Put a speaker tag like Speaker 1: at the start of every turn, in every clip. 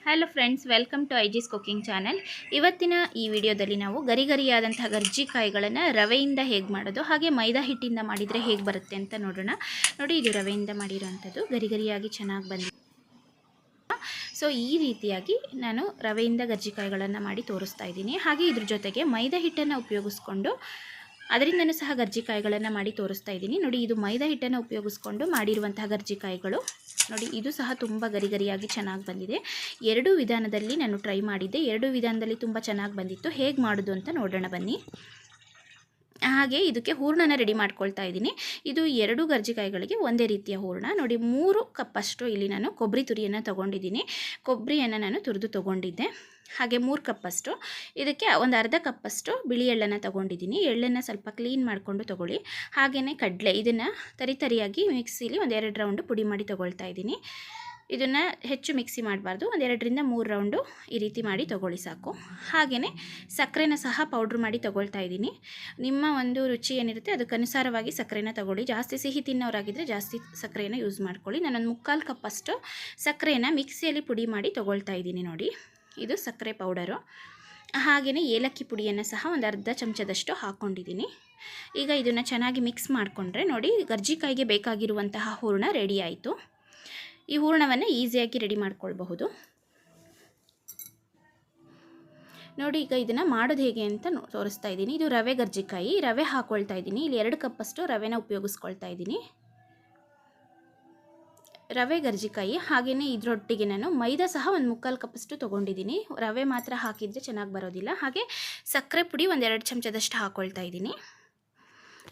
Speaker 1: Hello friends, welcome to ಐಜಿಸ್ cooking channel. ಇವತ್ತಿನ ಈ ವಿಡಿಯೋದಲ್ಲಿ ನಾವು ಗರಿಗರಿಯಾದಂತಹ ಗರ್ಜಿಕಾಯಿಗಳನ್ನು ರವೆಯಿಂದ ಹೇಗೆ ಮಾಡೋದು, ಹಾಗೆ ಮೈದಾ ಹಿಟ್ಟಿಂದ ಮಾಡಿದರೆ ಹೇಗೆ ಬರುತ್ತೆ ಅಂತ ನೋಡೋಣ. ನೋಡಿ, ಇದು ರವೆಯಿಂದ ಮಾಡಿರೋವಂಥದ್ದು ಗರಿಗರಿಯಾಗಿ ಚೆನ್ನಾಗಿ ಬಂದಿದೆ. ಸೊ ಈ ರೀತಿಯಾಗಿ ನಾನು ರವೆಯಿಂದ ಗರ್ಜಿಕಾಯಿಗಳನ್ನು ಮಾಡಿ ತೋರಿಸ್ತಾ ಇದ್ದೀನಿ. ಹಾಗೆ ಇದ್ರ ಜೊತೆಗೆ ಮೈದಾ ಹಿಟ್ಟನ್ನು ಉಪಯೋಗಿಸ್ಕೊಂಡು ಅದರಿಂದನೂ ಸಹ ಗರ್ಜಿಕಾಯಿಗಳನ್ನು ಮಾಡಿ ತೋರಿಸ್ತಾ ಇದ್ದೀನಿ. ನೋಡಿ, ಇದು ಮೈದಾ ಹಿಟ್ಟನ್ನು ಉಪಯೋಗಿಸ್ಕೊಂಡು ಮಾಡಿರುವಂತಹ ಗರ್ಜಿಕಾಯಿಗಳು. ನೋಡಿ, ಇದು ಸಹ ತುಂಬ ಗರಿಗರಿಯಾಗಿ ಚೆನ್ನಾಗಿ ಬಂದಿದೆ. ಎರಡೂ ವಿಧಾನದಲ್ಲಿ ನಾನು ಟ್ರೈ ಮಾಡಿದ್ದೆ. ಎರಡೂ ವಿಧಾನದಲ್ಲಿ ತುಂಬ ಚೆನ್ನಾಗಿ ಬಂದಿತ್ತು. ಹೇಗೆ ಮಾಡೋದು ಅಂತ ನೋಡೋಣ ಬನ್ನಿ. ಹಾಗೆ ಇದಕ್ಕೆ ಹೂರಣನ ರೆಡಿ ಮಾಡ್ಕೊಳ್ತಾ ಇದ್ದೀನಿ. ಇದು ಎರಡು ಗರ್ಜಿಕಾಯಿಗಳಿಗೆ ಒಂದೇ ರೀತಿಯ ಹೂರಣ. ನೋಡಿ, 3 ಕಪ್ಪಷ್ಟು ಇಲ್ಲಿ ನಾನು ಕೊಬ್ಬರಿ ತುರಿಯನ್ನು ತೊಗೊಂಡಿದ್ದೀನಿ. ಕೊಬ್ಬರಿಯನ್ನು ನಾನು ತುರಿದು ತೊಗೊಂಡಿದ್ದೆ. ಹಾಗೆ 3 ಕಪ್ಪಷ್ಟು ಇದಕ್ಕೆ ಒಂದು ಅರ್ಧ ಕಪ್ಪಷ್ಟು ಬಿಳಿ ಎಳ್ಳನ್ನು ತೊಗೊಂಡಿದ್ದೀನಿ. ಎಳ್ಳನ್ನು ಸ್ವಲ್ಪ ಕ್ಲೀನ್ ಮಾಡಿಕೊಂಡು ತೊಗೊಳ್ಳಿ. ಹಾಗೆಯೇ ಕಡಲೆ, ಇದನ್ನು ತರಿಯಾಗಿ ಮಿಕ್ಸಿಲಿ ಒಂದು 2 ರೌಂಡು ಪುಡಿ ಮಾಡಿ ತೊಗೊಳ್ತಾ ಇದ್ದೀನಿ. ಇದನ್ನು ಹೆಚ್ಚು ಮಿಕ್ಸಿ ಮಾಡಬಾರ್ದು. ಒಂದು 2 ರಿಂದ 3 ರೌಂಡು ಈ ರೀತಿ ಮಾಡಿ ತೊಗೊಳ್ಳಿ ಸಾಕು. ಹಾಗೆಯೇ ಸಕ್ಕರೆನ ಸಹ ಪೌಡ್ರ್ ಮಾಡಿ ತೊಗೊಳ್ತಾ ಇದ್ದೀನಿ. ನಿಮ್ಮ ಒಂದು ರುಚಿ ಏನಿರುತ್ತೆ ಅದಕ್ಕನುಸಾರವಾಗಿ ಸಕ್ಕರೆನ ತೊಗೊಳ್ಳಿ. ಜಾಸ್ತಿ ಸಿಹಿ ತಿನ್ನೋರಾಗಿದ್ದರೆ ಜಾಸ್ತಿ ಸಕ್ಕರೆಯನ್ನು ಯೂಸ್ ಮಾಡ್ಕೊಳ್ಳಿ. ನಾನೊಂದು 3/4 ಕಪ್ಪಷ್ಟು ಸಕ್ಕರೆಯನ್ನು ಮಿಕ್ಸಿಯಲ್ಲಿ ಪುಡಿ ಮಾಡಿ ತೊಗೊಳ್ತಾ ಇದ್ದೀನಿ. ನೋಡಿ, ಇದು ಸಕ್ಕರೆ ಪೌಡರು. ಹಾಗೆಯೇ ಏಲಕ್ಕಿ ಪುಡಿಯನ್ನು ಸಹ ಒಂದು ಅರ್ಧ ಚಮಚದಷ್ಟು ಹಾಕ್ಕೊಂಡಿದ್ದೀನಿ. ಈಗ ಇದನ್ನು ಚೆನ್ನಾಗಿ ಮಿಕ್ಸ್ ಮಾಡಿಕೊಂಡ್ರೆ ನೋಡಿ, ಗರ್ಜಿಕಾಯಿಗೆ ಬೇಕಾಗಿರುವಂತಹ ಹೂರಣ ರೆಡಿ ಆಯಿತು. ಈ ಹೂರಣವನ್ನು ಈಸಿಯಾಗಿ ರೆಡಿ ಮಾಡ್ಕೊಳ್ಬಹುದು. ನೋಡಿ, ಈಗ ಇದನ್ನು ಮಾಡೋದು ಹೇಗೆ ಅಂತ ತೋರಿಸ್ತಾ ಇದ್ದೀನಿ. ಇದು ರವೆ ಗರ್ಜಿಕಾಯಿ. ರವೆ ಹಾಕ್ಕೊಳ್ತಾ ಇದ್ದೀನಿ. ಇಲ್ಲಿ 2 ಕಪ್ಪಷ್ಟು ರವೆನ ಉಪಯೋಗಿಸ್ಕೊಳ್ತಾ ಇದ್ದೀನಿ. ರವೆ ಗರ್ಜಿಕಾಯಿ. ಹಾಗೆಯೇ ಇದರೊಟ್ಟಿಗೆ ನಾನು ಮೈದಾ ಸಹ ಒಂದು 3/4 ಕಪ್ಪಷ್ಟು ತೊಗೊಂಡಿದ್ದೀನಿ. ರವೆ ಮಾತ್ರ ಹಾಕಿದರೆ ಚೆನ್ನಾಗಿ ಬರೋದಿಲ್ಲ. ಹಾಗೆ ಸಕ್ಕರೆ ಪುಡಿ ಒಂದು 2 ಚಮಚದಷ್ಟು ಹಾಕ್ಕೊಳ್ತಾ ಇದ್ದೀನಿ.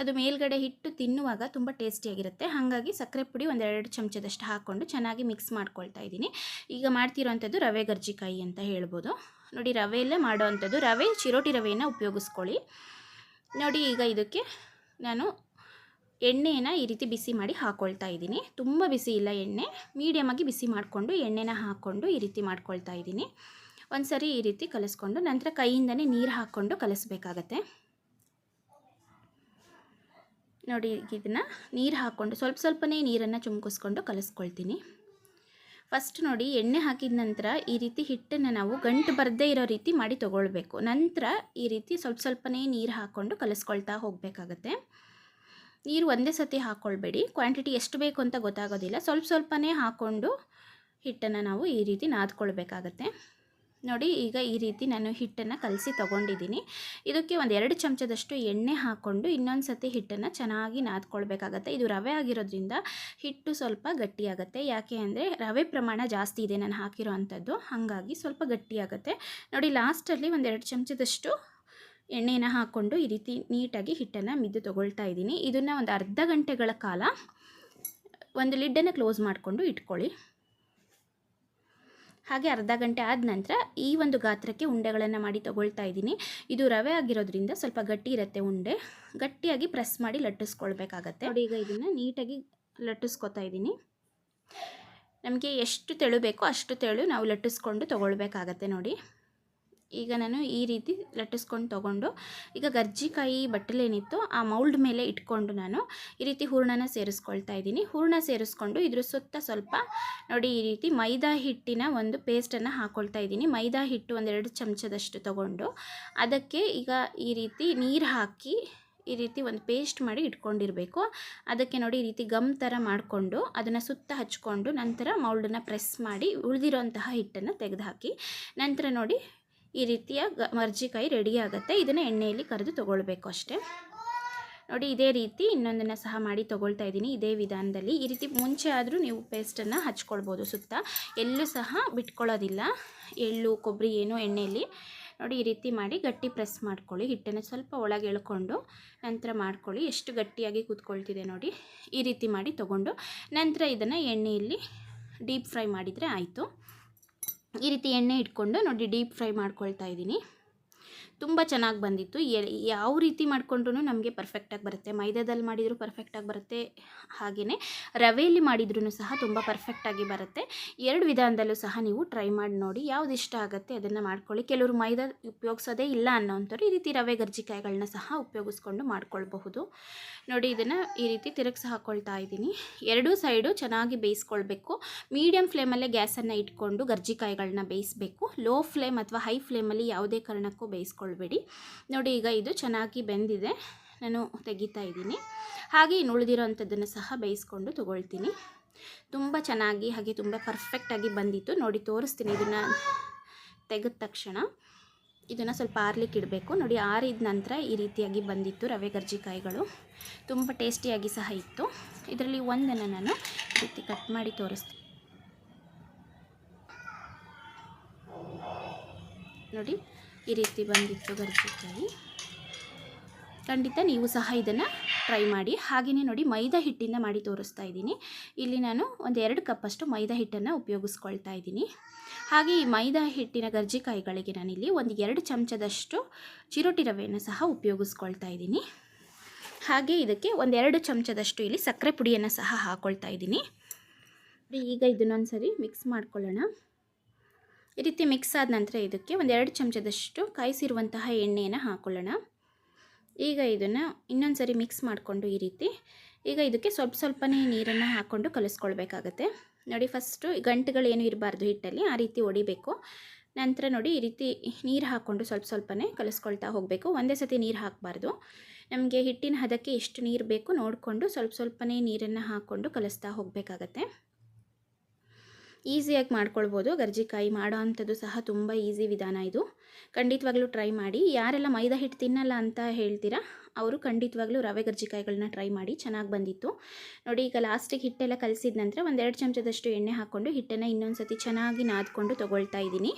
Speaker 1: ಅದು ಮೇಲ್ಗಡೆ ಹಿಟ್ಟು ತಿನ್ನುವಾಗ ತುಂಬ ಟೇಸ್ಟಿಯಾಗಿರುತ್ತೆ. ಹಾಗಾಗಿ ಸಕ್ಕರೆ ಪುಡಿ ಒಂದು 2 ಚಮಚದಷ್ಟು ಹಾಕ್ಕೊಂಡು ಚೆನ್ನಾಗಿ ಮಿಕ್ಸ್ ಮಾಡ್ಕೊಳ್ತಾ ಇದ್ದೀನಿ. ಈಗ ಮಾಡ್ತಿರೋವಂಥದ್ದು ರವೆ ಗರ್ಜಿಕಾಯಿ ಅಂತ ಹೇಳ್ಬೋದು. ನೋಡಿ, ರವೆಯಲ್ಲೇ ಮಾಡೋವಂಥದ್ದು. ರವೆ ಚಿರೋಟಿ ರವೆಯನ್ನು ಉಪಯೋಗಿಸ್ಕೊಳ್ಳಿ. ನೋಡಿ, ಈಗ ಇದಕ್ಕೆ ನಾನು ಎಣ್ಣೆಯನ್ನು ಈ ರೀತಿ ಬಿಸಿ ಮಾಡಿ ಹಾಕ್ಕೊಳ್ತಾ ಇದ್ದೀನಿ. ತುಂಬ ಬಿಸಿ ಇಲ್ಲ ಎಣ್ಣೆ, ಮೀಡಿಯಮಾಗಿ ಬಿಸಿ ಮಾಡಿಕೊಂಡು ಎಣ್ಣೆನ ಹಾಕ್ಕೊಂಡು ಈ ರೀತಿ ಮಾಡ್ಕೊಳ್ತಾ ಇದ್ದೀನಿ. ಒಂದು ಸರಿ ಈ ರೀತಿ ಕಲಿಸ್ಕೊಂಡು ನಂತರ ಕೈಯಿಂದನೇ ನೀರು ಹಾಕ್ಕೊಂಡು ಕಲಿಸ್ಬೇಕಾಗತ್ತೆ. ನೋಡಿ, ಇದನ್ನು ನೀರು ಹಾಕ್ಕೊಂಡು ಸ್ವಲ್ಪನೇ ನೀರನ್ನು ಚುಮ್ಕಿಸ್ಕೊಂಡು ಕಲಿಸ್ಕೊಳ್ತೀನಿ. ಫಸ್ಟ್ ನೋಡಿ, ಎಣ್ಣೆ ಹಾಕಿದ ನಂತರ ಈ ರೀತಿ ಹಿಟ್ಟನ್ನು ನಾವು ಗಂಟು ಬರದೇ ಇರೋ ರೀತಿ ಮಾಡಿ ತೊಗೊಳ್ಬೇಕು. ನಂತರ ಈ ರೀತಿ ಸ್ವಲ್ಪನೇ ನೀರು ಹಾಕ್ಕೊಂಡು ಕಲಿಸ್ಕೊಳ್ತಾ ಹೋಗಬೇಕಾಗತ್ತೆ. ನೀರು ಒಂದೇ ಸತಿ ಹಾಕ್ಕೊಳ್ಬೇಡಿ. ಕ್ವಾಂಟಿಟಿ ಎಷ್ಟು ಬೇಕು ಅಂತ ಗೊತ್ತಾಗೋದಿಲ್ಲ. ಸ್ವಲ್ಪನೇ ಹಾಕ್ಕೊಂಡು ಹಿಟ್ಟನ್ನು ನಾವು ಈ ರೀತಿ ನಾದ್ಕೊಳ್ಬೇಕಾಗತ್ತೆ. ನೋಡಿ, ಈಗ ಈ ರೀತಿ ನಾನು ಹಿಟ್ಟನ್ನು ಕಲಸಿ ತೊಗೊಂಡಿದ್ದೀನಿ. ಇದಕ್ಕೆ ಒಂದು 2 ಚಮಚದಷ್ಟು ಎಣ್ಣೆ ಹಾಕ್ಕೊಂಡು ಇನ್ನೊಂದು ಸತಿ ಹಿಟ್ಟನ್ನು ಚೆನ್ನಾಗಿ ನಾದ್ಕೊಳ್ಬೇಕಾಗತ್ತೆ. ಇದು ರವೆ ಆಗಿರೋದ್ರಿಂದ ಹಿಟ್ಟು ಸ್ವಲ್ಪ ಗಟ್ಟಿಯಾಗುತ್ತೆ. ಯಾಕೆ ಅಂದರೆ ರವೆ ಪ್ರಮಾಣ ಜಾಸ್ತಿ ಇದೆ ನಾನು ಹಾಕಿರೋ ಅಂಥದ್ದು, ಹಾಗಾಗಿ ಸ್ವಲ್ಪ ಗಟ್ಟಿಯಾಗುತ್ತೆ. ನೋಡಿ, ಲಾಸ್ಟಲ್ಲಿ ಒಂದು 2 ಚಮಚದಷ್ಟು ಎಣ್ಣೆನ ಹಾಕ್ಕೊಂಡು ಈ ರೀತಿ ನೀಟಾಗಿ ಹಿಟ್ಟನ್ನು ಮಿದ್ದು ತೊಗೊಳ್ತಾ ಇದ್ದೀನಿ. ಇದನ್ನು ಒಂದು ಅರ್ಧ ಗಂಟೆಗಳ ಕಾಲ ಒಂದು ಲಿಡ್ಡನ್ನು ಕ್ಲೋಸ್ ಮಾಡಿಕೊಂಡು ಇಟ್ಕೊಳ್ಳಿ. ಹಾಗೆ ಅರ್ಧ ಗಂಟೆ ಆದ ನಂತರ ಈ ಒಂದು ಗಾತ್ರಕ್ಕೆ ಉಂಡೆಗಳನ್ನು ಮಾಡಿ ತೊಗೊಳ್ತಾ ಇದ್ದೀನಿ. ಇದು ರವೆ ಆಗಿರೋದ್ರಿಂದ ಸ್ವಲ್ಪ ಗಟ್ಟಿ ಇರುತ್ತೆ. ಉಂಡೆ ಗಟ್ಟಿಯಾಗಿ ಪ್ರೆಸ್ ಮಾಡಿ ಲಟ್ಟಿಸ್ಕೊಳ್ಬೇಕಾಗತ್ತೆ. ನೋಡಿ, ಈಗ ಇದನ್ನು ನೀಟಾಗಿ ಲಟ್ಟಿಸ್ಕೊತಾ ಇದ್ದೀನಿ. ನಮಗೆ ಎಷ್ಟು ತೆಳು ಬೇಕೋ ಅಷ್ಟು ತೆಳು ನಾವು ಲಟ್ಟಿಸ್ಕೊಂಡು ತೊಗೊಳ್ಬೇಕಾಗತ್ತೆ. ನೋಡಿ, ಈಗ ನಾನು ಈ ರೀತಿ ಲಟ್ಟಿಸ್ಕೊಂಡು ತೊಗೊಂಡು ಈಗ ಗರ್ಜಿಕಾಯಿ ಬಟ್ಟಲೇನಿತ್ತು ಆ ಮೌಲ್ಡ್ ಮೇಲೆ ಇಟ್ಕೊಂಡು ನಾನು ಈ ರೀತಿ ಹೂರಣನ ಸೇರಿಸ್ಕೊಳ್ತಾ ಇದ್ದೀನಿ. ಹೂರಣ ಸೇರಿಸ್ಕೊಂಡು ಇದ್ರ ಸುತ್ತ ಸ್ವಲ್ಪ ನೋಡಿ ಈ ರೀತಿ ಮೈದಾ ಹಿಟ್ಟಿನ ಒಂದು ಪೇಸ್ಟನ್ನು ಹಾಕ್ಕೊಳ್ತಾ ಇದ್ದೀನಿ. ಮೈದಾ ಹಿಟ್ಟು ಒಂದು 2 ಚಮಚದಷ್ಟು ತೊಗೊಂಡು ಅದಕ್ಕೆ ಈಗ ಈ ರೀತಿ ನೀರು ಹಾಕಿ ಈ ರೀತಿ ಒಂದು ಪೇಸ್ಟ್ ಮಾಡಿ ಇಟ್ಕೊಂಡಿರಬೇಕು. ಅದಕ್ಕೆ ನೋಡಿ ಈ ರೀತಿ ಗಮ್ ಥರ ಮಾಡಿಕೊಂಡು ಅದನ್ನು ಸುತ್ತ ಹಚ್ಕೊಂಡು ನಂತರ ಮೌಲ್ಡನ್ನು ಪ್ರೆಸ್ ಮಾಡಿ ಉಳಿದಿರೋಂತಹ ಹಿಟ್ಟನ್ನು ತೆಗೆದುಹಾಕಿ ನಂತರ ನೋಡಿ ಈ ರೀತಿಯ ಗರ್ಜಿಕಾಯಿ ರೆಡಿ ಆಗುತ್ತೆ. ಇದನ್ನು ಎಣ್ಣೆಯಲ್ಲಿ ಕರೆದು ತೊಗೊಳ್ಬೇಕು ಅಷ್ಟೇ. ನೋಡಿ, ಇದೇ ರೀತಿ ಇನ್ನೊಂದನ್ನು ಸಹ ಮಾಡಿ ತೊಗೊಳ್ತಾ ಇದ್ದೀನಿ. ಇದೇ ವಿಧಾನದಲ್ಲಿ ಈ ರೀತಿ ಮುಂಚೆ ಆದರೂ ನೀವು ಪೇಸ್ಟನ್ನು ಹಚ್ಕೊಳ್ಬೋದು ಸುತ್ತ. ಎಲ್ಲೂ ಸಹ ಬಿಟ್ಕೊಳ್ಳೋದಿಲ್ಲ, ಎಳ್ಳು ಕೊಬ್ಬರಿ ಏನು ಎಣ್ಣೆಯಲ್ಲಿ. ನೋಡಿ, ಈ ರೀತಿ ಮಾಡಿ ಗಟ್ಟಿ ಪ್ರೆಸ್ ಮಾಡ್ಕೊಳ್ಳಿ. ಹಿಟ್ಟನ್ನು ಸ್ವಲ್ಪ ಒಳಗೆ ಎಳ್ಕೊಂಡು ನಂತರ ಮಾಡ್ಕೊಳ್ಳಿ. ಎಷ್ಟು ಗಟ್ಟಿಯಾಗಿ ಕೂತ್ಕೊಳ್ತಿದೆ ನೋಡಿ. ಈ ರೀತಿ ಮಾಡಿ ತೊಗೊಂಡು ನಂತರ ಇದನ್ನು ಎಣ್ಣೆಯಲ್ಲಿ ಡೀಪ್ ಫ್ರೈ ಮಾಡಿದರೆ ಆಯಿತು. ಈ ರೀತಿ ಎಣ್ಣೆ ಇಟ್ಕೊಂಡು ನೋಡಿ ಡೀಪ್ ಫ್ರೈ ಮಾಡ್ಕೊಳ್ತಾ ಇದ್ದೀನಿ. ತುಂಬ ಚೆನ್ನಾಗಿ ಬಂದಿತ್ತು. ಯಾವ ರೀತಿ ಮಾಡಿಕೊಂಡ್ರೂ ನಮಗೆ ಪರ್ಫೆಕ್ಟಾಗಿ ಬರುತ್ತೆ. ಮೈದಾದಲ್ಲಿ ಮಾಡಿದರೂ ಪರ್ಫೆಕ್ಟಾಗಿ ಬರುತ್ತೆ, ಹಾಗೆಯೇ ರವೆಯಲ್ಲಿ ಮಾಡಿದ್ರೂ ಸಹ ತುಂಬ ಪರ್ಫೆಕ್ಟಾಗಿ ಬರುತ್ತೆ. 2 ವಿಧಾನದಲ್ಲೂ ಸಹ ನೀವು ಟ್ರೈ ಮಾಡಿ ನೋಡಿ. ಯಾವ್ದು ಇಷ್ಟ ಆಗುತ್ತೆ ಅದನ್ನು ಮಾಡ್ಕೊಳ್ಳಿ. ಕೆಲವರು ಮೈದಾ ಉಪಯೋಗಿಸೋದೇ ಇಲ್ಲ ಅನ್ನೋಂಥವ್ರು ಈ ರೀತಿ ರವೆ ಕರ್ಜಿಕಾಯಿಗಳನ್ನ ಸಹ ಉಪಯೋಗಿಸ್ಕೊಂಡು ಮಾಡ್ಕೊಳ್ಬಹುದು. ನೋಡಿ, ಇದನ್ನು ಈ ರೀತಿ ತಿರುಗಿಸಿ ಹಾಕ್ಕೊಳ್ತಾ ಇದ್ದೀನಿ. 2 ಸೈಡು ಚೆನ್ನಾಗಿ ಬೇಯಿಸ್ಕೊಳ್ಬೇಕು. ಮೀಡಿಯಮ್ ಫ್ಲೇಮಲ್ಲೇ ಗ್ಯಾಸನ್ನು ಇಟ್ಕೊಂಡು ಕರ್ಜಿಕಾಯಿಗಳನ್ನ ಬೇಯಿಸಬೇಕು. ಲೋ ಫ್ಲೇಮ್ ಅಥವಾ ಹೈ ಫ್ಲೇಮಲ್ಲಿ ಯಾವುದೇ ಕಾರಣಕ್ಕೂ ಬೇಯಿಸ್ಕೊಳ್ಬೇಡಿ. ನೋಡಿ, ಈಗ ಇದು ಚೆನ್ನಾಗಿ ಬೆಂದಿದೆ, ನಾನು ತೆಗಿತಾ ಇದ್ದೀನಿ. ಹಾಗೆ ಇನ್ನು ಉಳಿದಿರೋಂಥದ್ದನ್ನು ಸಹ ಬೇಯಿಸ್ಕೊಂಡು ತೊಗೊಳ್ತೀನಿ. ತುಂಬ ಚೆನ್ನಾಗಿ ಹಾಗೆ ತುಂಬ ಪರ್ಫೆಕ್ಟಾಗಿ ಬಂದಿತ್ತು. ನೋಡಿ, ತೋರಿಸ್ತೀನಿ. ಇದನ್ನು ತೆಗೆದ ತಕ್ಷಣ ಇದನ್ನು ಸ್ವಲ್ಪ ಆರ್ಲಿಕ್ಕೆ ಇಡಬೇಕು. ನೋಡಿ, ಆರಿದ ನಂತರ ಈ ರೀತಿಯಾಗಿ ಬಂದಿತ್ತು ರವೆ ಕರ್ಜಿಕಾಯಿಗಳು. ತುಂಬ ಟೇಸ್ಟಿಯಾಗಿ ಸಹ ಇತ್ತು. ಇದರಲ್ಲಿ ಒಂದನ್ನು ನಾನು ಈ ರೀತಿ ಕಟ್ ಮಾಡಿ ತೋರಿಸ್ತೀನಿ. ನೋಡಿ, ಈ ರೀತಿ ಬಂದಿತ್ತು ಕರ್ಜಿಕಾಯಿ. ಖಂಡಿತ ನೀವು ಸಹ ಇದನ್ನು ಟ್ರೈ ಮಾಡಿ. ಹಾಗೆಯೇ ನೋಡಿ, ಮೈದಾ ಹಿಟ್ಟಿಂದ ಮಾಡಿ ತೋರಿಸ್ತಾ ಇದ್ದೀನಿ. ಇಲ್ಲಿ ನಾನು 2 ಕಪ್ಪಷ್ಟು ಮೈದಾ ಹಿಟ್ಟನ್ನು ಉಪಯೋಗಿಸ್ಕೊಳ್ತಾ ಇದ್ದೀನಿ. ಹಾಗೆ ಈ ಮೈದಾ ಹಿಟ್ಟಿನ ಕರ್ಜಿಕಾಯಿಗಳಿಗೆ ನಾನಿಲ್ಲಿ 2 ಚಮಚದಷ್ಟು ಚಿರೋಟಿ ರವೆಯನ್ನು ಸಹ ಉಪಯೋಗಿಸ್ಕೊಳ್ತಾ ಇದ್ದೀನಿ. ಹಾಗೆ ಇದಕ್ಕೆ 2 ಚಮಚದಷ್ಟು ಇಲ್ಲಿ ಸಕ್ಕರೆ ಪುಡಿಯನ್ನು ಸಹ ಹಾಕ್ಕೊಳ್ತಾ ಇದ್ದೀನಿ. ಈಗ ಇದನ್ನೊಂದು ಸರಿ ಮಿಕ್ಸ್ ಮಾಡ್ಕೊಳ್ಳೋಣ. ಈ ರೀತಿ ಮಿಕ್ಸ್ ಆದ ನಂತರ ಇದಕ್ಕೆ 2 ಚಮಚದಷ್ಟು ಕಾಯಿಸಿರುವಂತಹ ಎಣ್ಣೆಯನ್ನು ಹಾಕ್ಕೊಳ್ಳೋಣ. ಈಗ ಇದನ್ನು ಇನ್ನೊಂದು ಸರಿ ಮಿಕ್ಸ್ ಮಾಡಿಕೊಂಡು ಈ ರೀತಿ ಈಗ ಇದಕ್ಕೆ ಸ್ವಲ್ಪನೇ ನೀರನ್ನು ಹಾಕ್ಕೊಂಡು ಕಲಿಸ್ಕೊಳ್ಬೇಕಾಗತ್ತೆ. ನೋಡಿ, ಫಸ್ಟು ಗಂಟುಗಳೇನು ಇರಬಾರ್ದು ಹಿಟ್ಟಲ್ಲಿ, ಆ ರೀತಿ ಹೊಡಿಬೇಕು. ನಂತರ ನೋಡಿ, ಈ ರೀತಿ ನೀರು ಹಾಕ್ಕೊಂಡು ಸ್ವಲ್ಪನೇ ಕಲಿಸ್ಕೊಳ್ತಾ ಹೋಗಬೇಕು. ಒಂದೇ ಸತಿ ನೀರು ಹಾಕಬಾರ್ದು. ನಮಗೆ ಹಿಟ್ಟಿನ ಹದಕ್ಕೆ ಎಷ್ಟು ನೀರು ಬೇಕು ನೋಡಿಕೊಂಡು ಸ್ವಲ್ಪನೇ ನೀರನ್ನು ಹಾಕ್ಕೊಂಡು ಕಲಿಸ್ತಾ ಹೋಗಬೇಕಾಗತ್ತೆ. ಈಸಿಯಾಗಿ ಮಾಡ್ಕೊಳ್ಬೋದು. ಕರ್ಜಿಕಾಯಿ ಮಾಡೋ ಅಂಥದ್ದು ಸಹ ತುಂಬ ಈಸಿ ವಿಧಾನ ಇದು. ಖಂಡಿತವಾಗ್ಲೂ ಟ್ರೈ ಮಾಡಿ. ಯಾರೆಲ್ಲ ಮೈದಾ ಹಿಟ್ಟು ತಿನ್ನಲ್ಲ ಅಂತ ಹೇಳ್ತೀರಾ ಅವರು ಖಂಡಿತವಾಗ್ಲೂ ರವೆ ಕರ್ಜಿಕಾಯಿಗಳನ್ನ ಟ್ರೈ ಮಾಡಿ. ಚೆನ್ನಾಗಿ ಬಂದಿತ್ತು. ನೋಡಿ, ಈಗ ಲಾಸ್ಟಿಗೆ ಹಿಟ್ಟೆಲ್ಲ ಕಲಿಸಿದ ನಂತರ 2 ಚಮಚದಷ್ಟು ಎಣ್ಣೆ ಹಾಕ್ಕೊಂಡು ಹಿಟ್ಟನ್ನು ಇನ್ನೊಂದು ಸತಿ ಚೆನ್ನಾಗಿ ನಾದ್ಕೊಂಡು ತೊಗೊಳ್ತಾ ಇದ್ದೀನಿ.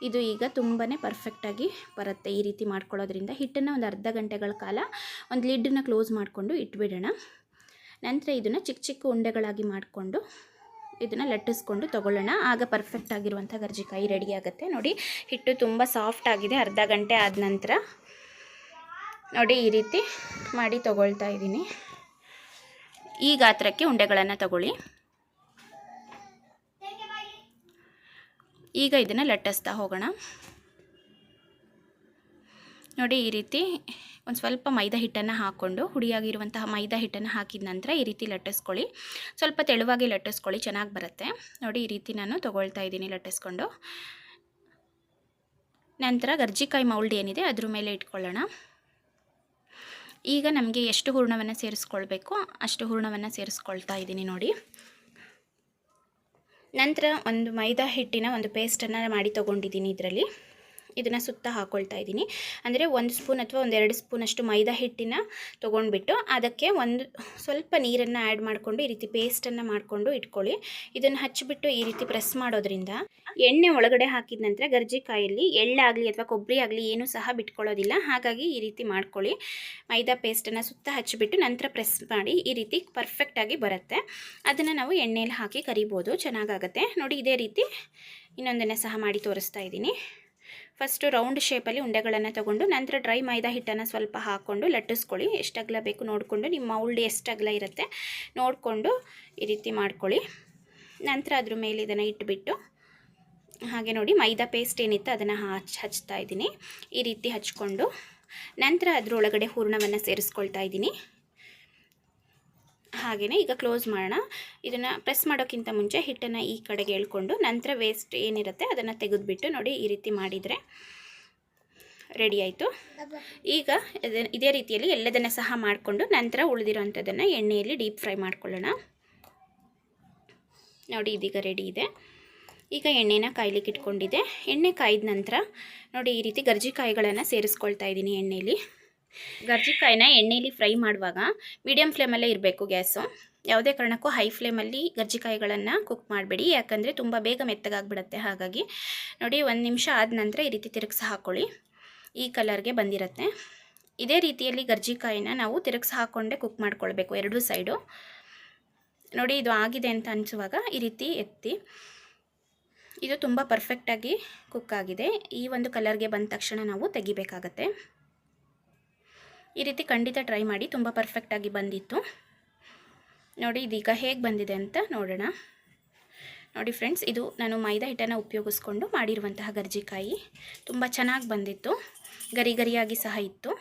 Speaker 1: ಇದು ಈಗ ತುಂಬಾ ಪರ್ಫೆಕ್ಟಾಗಿ ಬರುತ್ತೆ ಈ ರೀತಿ ಮಾಡ್ಕೊಳ್ಳೋದ್ರಿಂದ. ಹಿಟ್ಟನ್ನು ಒಂದು ಅರ್ಧ ಗಂಟೆಗಳ ಕಾಲ ಒಂದು ಲಿಡ್ಡನ್ನ ಕ್ಲೋಸ್ ಮಾಡಿಕೊಂಡು ಇಟ್ಬಿಡೋಣ. ನಂತರ ಇದನ್ನು ಚಿಕ್ಕ ಉಂಡೆಗಳಾಗಿ ಮಾಡಿಕೊಂಡು ಇದನ್ನು ಲಟ್ಟಿಸ್ಕೊಂಡು ತೊಗೊಳ್ಳೋಣ. ಆಗ ಪರ್ಫೆಕ್ಟ್ ಆಗಿರುವಂಥ ಕರ್ಜಿಕಾಯಿ ರೆಡಿ ಆಗುತ್ತೆ. ನೋಡಿ, ಹಿಟ್ಟು ತುಂಬ ಸಾಫ್ಟ್ ಆಗಿದೆ. ಅರ್ಧ ಗಂಟೆ ಆದ ನಂತರ ನೋಡಿ, ಈ ರೀತಿ ಮಾಡಿ ತೊಗೊಳ್ತಾ ಇದ್ದೀನಿ. ಈ ಗಾತ್ರಕ್ಕೆ ಉಂಡೆಗಳನ್ನು ತಗೊಳ್ಳಿ. ಈಗ ಇದನ್ನು ಲಟ್ಟಿಸ್ತಾ ಹೋಗೋಣ. ನೋಡಿ, ಈ ರೀತಿ ಒಂದು ಸ್ವಲ್ಪ ಮೈದಾ ಹಿಟ್ಟನ್ನು ಹಾಕ್ಕೊಂಡು ಹುಡಿಯಾಗಿರುವಂತಹ ಮೈದಾ ಹಿಟ್ಟನ್ನು ಹಾಕಿದ ನಂತರ ಈ ರೀತಿ ಲಟ್ಟಿಸ್ಕೊಳ್ಳಿ. ಸ್ವಲ್ಪ ತೆಳುವಾಗಿ ಲಟ್ಟಿಸ್ಕೊಳ್ಳಿ, ಚೆನ್ನಾಗಿ ಬರುತ್ತೆ. ನೋಡಿ, ಈ ರೀತಿ ನಾನು ತೊಗೊಳ್ತಾ ಇದ್ದೀನಿ ಲಟ್ಟಿಸ್ಕೊಂಡು. ನಂತರ ಕರ್ಜಿಕಾಯಿ ಮೌಲ್ಡ್ ಏನಿದೆ ಅದ್ರ ಮೇಲೆ ಇಟ್ಕೊಳ್ಳೋಣ. ಈಗ ನಮಗೆ ಎಷ್ಟು ಹೂರಣವನ್ನು ಸೇರಿಸ್ಕೊಳ್ಬೇಕು ಅಷ್ಟು ಹೂರಣವನ್ನು ಸೇರಿಸ್ಕೊಳ್ತಾ ಇದ್ದೀನಿ. ನೋಡಿ, ನಂತರ ಒಂದು ಮೈದಾ ಹಿಟ್ಟಿನ ಒಂದು ಪೇಸ್ಟನ್ನು ಮಾಡಿ ತೊಗೊಂಡಿದ್ದೀನಿ. ಇದನ್ನು ಸುತ್ತ ಹಾಕ್ಕೊಳ್ತಾ ಇದ್ದೀನಿ. ಅಂದರೆ 1 ಸ್ಪೂನ್ ಅಥವಾ 2 ಸ್ಪೂನಷ್ಟು ಮೈದಾ ಹಿಟ್ಟಿನ ತೊಗೊಂಡ್ಬಿಟ್ಟು ಅದಕ್ಕೆ ಸ್ವಲ್ಪ ನೀರನ್ನು ಆ್ಯಡ್ ಮಾಡಿಕೊಂಡು ಈ ರೀತಿ ಪೇಸ್ಟನ್ನು ಮಾಡಿಕೊಂಡು ಇಟ್ಕೊಳ್ಳಿ. ಇದನ್ನು ಹಚ್ಚಿಬಿಟ್ಟು ಈ ರೀತಿ ಪ್ರೆಸ್ ಮಾಡೋದ್ರಿಂದ ಎಣ್ಣೆ ಒಳಗಡೆ ಹಾಕಿದ ನಂತರ ಕರ್ಜಿಕಾಯಲ್ಲಿ ಎಳ್ಳಾಗಲಿ ಅಥವಾ ಕೊಬ್ಬರಿ ಆಗಲಿ ಏನೂ ಸಹ ಬಿಟ್ಕೊಳ್ಳೋದಿಲ್ಲ. ಹಾಗಾಗಿ ಈ ರೀತಿ ಮಾಡ್ಕೊಳ್ಳಿ. ಮೈದಾ ಪೇಸ್ಟನ್ನು ಸುತ್ತ ಹಚ್ಚಿಬಿಟ್ಟು ನಂತರ ಪ್ರೆಸ್ ಮಾಡಿ ಈ ರೀತಿ ಪರ್ಫೆಕ್ಟಾಗಿ ಬರುತ್ತೆ. ಅದನ್ನು ನಾವು ಎಣ್ಣೆಯಲ್ಲಿ ಹಾಕಿ ಕರಿಬೋದು, ಚೆನ್ನಾಗಾಗುತ್ತೆ. ನೋಡಿ, ಇದೇ ರೀತಿ ಇನ್ನೊಂದನ್ನು ಸಹ ಮಾಡಿ ತೋರಿಸ್ತಾ ಇದ್ದೀನಿ. ಫಸ್ಟು ರೌಂಡ್ ಶೇಪಲ್ಲಿ ಉಂಡೆಗಳನ್ನು ತಗೊಂಡು ನಂತರ ಡ್ರೈ ಮೈದಾ ಹಿಟ್ಟನ್ನು ಸ್ವಲ್ಪ ಹಾಕ್ಕೊಂಡು ಲಟ್ಟಿಸ್ಕೊಳ್ಳಿ. ಎಷ್ಟು ಅಗಲ ಬೇಕು ನೋಡಿಕೊಂಡು, ನಿಮ್ಮ ಮೌಲ್ಡ್ ಎಷ್ಟು ಅಗಲ ಇರುತ್ತೆ ನೋಡಿಕೊಂಡು ಈ ರೀತಿ ಮಾಡ್ಕೊಳ್ಳಿ. ನಂತರ ಅದ್ರ ಮೇಲೆ ಇದನ್ನು ಇಟ್ಬಿಟ್ಟು ಹಾಗೆ ನೋಡಿ, ಮೈದಾ ಪೇಸ್ಟ್ ಏನಿತ್ತು ಅದನ್ನು ಹಚ್ತಾ ಇದ್ದೀನಿ. ಈ ರೀತಿ ಹಚ್ಕೊಂಡು ನಂತರ ಅದರೊಳಗಡೆ ಹೂರಣವನ್ನು ಸೇರಿಸ್ಕೊಳ್ತಾ ಇದ್ದೀನಿ. ಹಾಗೆಯೇ ಈಗ ಕ್ಲೋಸ್ ಮಾಡೋಣ. ಇದನ್ನು ಪ್ರೆಸ್ ಮಾಡೋಕ್ಕಿಂತ ಮುಂಚೆ ಹಿಟ್ಟನ್ನು ಈ ಕಡೆಗೆ ಎಳ್ಕೊಂಡು ನಂತರ ವೇಸ್ಟ್ ಏನಿರುತ್ತೆ ಅದನ್ನು ತೆಗೆದುಬಿಟ್ಟು ನೋಡಿ, ಈ ರೀತಿ ಮಾಡಿದರೆ ರೆಡಿ ಆಯಿತು. ಈಗ ಇದೇ ರೀತಿಯಲ್ಲಿ ಎಲ್ಲದನ್ನು ಸಹ ಮಾಡಿಕೊಂಡು ನಂತರ ಉಳಿದಿರೋಂಥದ್ದನ್ನು ಎಣ್ಣೆಯಲ್ಲಿ ಡೀಪ್ ಫ್ರೈ ಮಾಡ್ಕೊಳ್ಳೋಣ. ನೋಡಿ, ಇದೀಗ ರೆಡಿ ಇದೆ. ಈಗ ಎಣ್ಣೆನ ಕಾಯ್ಲಿಕ್ಕೆ ಇಟ್ಕೊಂಡಿದ್ದೆ. ಎಣ್ಣೆ ಕಾಯ್ದ ನಂತರ ನೋಡಿ, ಈ ರೀತಿ ಕರ್ಜಿಕಾಯಿಗಳನ್ನು ಸೇರಿಸ್ಕೊಳ್ತಾ ಇದ್ದೀನಿ ಎಣ್ಣೆಯಲ್ಲಿ. ಕರ್ಜಿಕಾಯಿನ ಎಣ್ಣೆಯಲ್ಲಿ ಫ್ರೈ ಮಾಡುವಾಗ ಮೀಡಿಯಮ್ ಫ್ಲೇಮಲ್ಲೇ ಇರಬೇಕು ಗ್ಯಾಸು. ಯಾವುದೇ ಕಾರಣಕ್ಕೂ ಹೈ ಫ್ಲೇಮಲ್ಲಿ ಕರ್ಜಿಕಾಯಿಗಳನ್ನು ಕುಕ್ ಮಾಡಬೇಡಿ, ಯಾಕಂದರೆ ತುಂಬ ಬೇಗ ಮೆತ್ತಗಾಗ್ಬಿಡುತ್ತೆ. ಹಾಗಾಗಿ ನೋಡಿ, 1 ನಿಮಿಷ ಆದ ನಂತರ ಈ ರೀತಿ ತಿರುಗಿಸಿ ಹಾಕ್ಕೊಳ್ಳಿ. ಈ ಕಲರ್ಗೆ ಬಂದಿರುತ್ತೆ. ಇದೇ ರೀತಿಯಲ್ಲಿ ಕರ್ಜಿಕಾಯಿನ ನಾವು ತಿರುಗಿಸಿ ಹಾಕ್ಕೊಂಡೇ ಕುಕ್ ಮಾಡ್ಕೊಳ್ಬೇಕು 2 ಸೈಡು. ನೋಡಿ, ಇದು ಆಗಿದೆ ಅಂತ ಅನಿಸುವಾಗ ಈ ರೀತಿ ಎತ್ತಿ ಇದು ತುಂಬ ಪರ್ಫೆಕ್ಟಾಗಿ ಕುಕ್ ಆಗಿದೆ. ಈ ಒಂದು ಕಲರ್ಗೆ ಬಂದ ತಕ್ಷಣ ನಾವು ತೆಗಿಬೇಕಾಗತ್ತೆ. ಈ ರೀತಿ ಖಂಡಿತ ಟ್ರೈ ಮಾಡಿ, ತುಂಬ ಪರ್ಫೆಕ್ಟಾಗಿ ಬಂದಿತ್ತು. ನೋಡಿ ಇದೀಗ ಹೇಗೆ ಬಂದಿದೆ ಅಂತ ನೋಡೋಣ. ನೋಡಿ ಫ್ರೆಂಡ್ಸ್, ಇದು ನಾನು ಮೈದಾ ಹಿಟ್ಟನ್ನು ಉಪಯೋಗಿಸ್ಕೊಂಡು ಮಾಡಿರುವಂತಹ ಗರ್ಜಿಕಾಯಿ. ತುಂಬ ಚೆನ್ನಾಗಿ ಬಂದಿತ್ತು, ಗರಿ ಗರಿಯಾಗಿ ಸಹ ಇತ್ತು.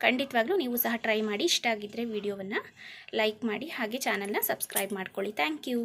Speaker 1: ಖಂಡಿತವಾಗ್ಲೂ ನೀವು ಸಹ ಟ್ರೈ ಮಾಡಿ. ಇಷ್ಟ ಆಗಿದ್ದರೆ ವಿಡಿಯೋವನ್ನು ಲೈಕ್ ಮಾಡಿ, ಹಾಗೆ ಚಾನಲ್ನ ಸಬ್ಸ್ಕ್ರೈಬ್ ಮಾಡ್ಕೊಳ್ಳಿ. Thank you.